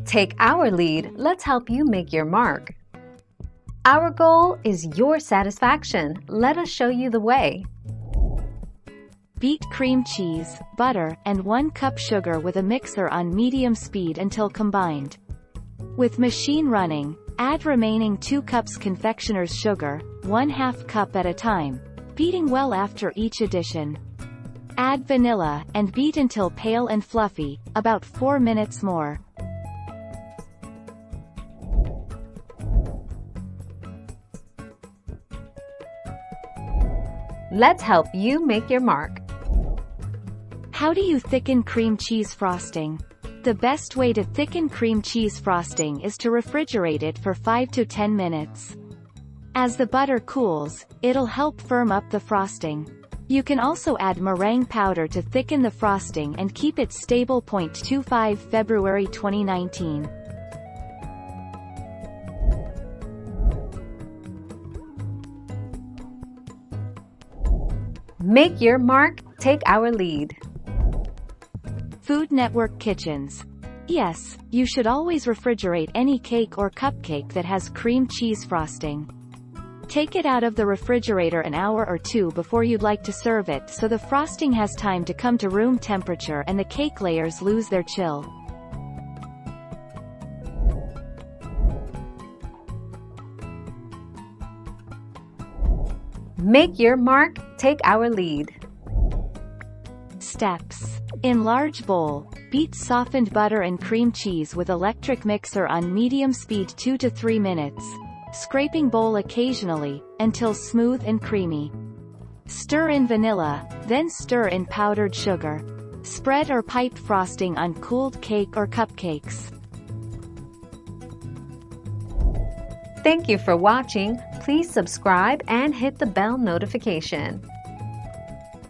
Take our lead, let's help you make your mark. Our goal is your satisfaction. Let us show you the way. Beat cream cheese, butter, and 1 cup sugar with a mixer on medium speed until combined. With machine running, add remaining 2 cups confectioner's sugar, 1/2 cup at a time, beating well after each addition. Add vanilla, and beat until pale and fluffy, about 4 minutes more. Let's help you make your mark. How do you thicken cream cheese frosting? The best way to thicken cream cheese frosting is to refrigerate it for 5 to 10 minutes. As the butter cools, it'll help firm up the frosting. You can also add meringue powder to thicken the frosting and keep it stable. 25 February 2019. Make your mark, take our lead. Food Network Kitchens. Yes, you should always refrigerate any cake or cupcake that has cream cheese frosting. Take it out of the refrigerator an hour or 2 before you'd like to serve it so the frosting has time to come to room temperature and the cake layers lose their chill. Make your mark, take our lead. Steps. In large bowl, beat softened butter and cream cheese with electric mixer on medium speed 2 to 3 minutes, scraping bowl occasionally, until smooth and creamy. Stir in vanilla, then stir in powdered sugar. Spread or pipe frosting on cooled cake or cupcakes. Thank you for watching. Please subscribe and hit the bell notification.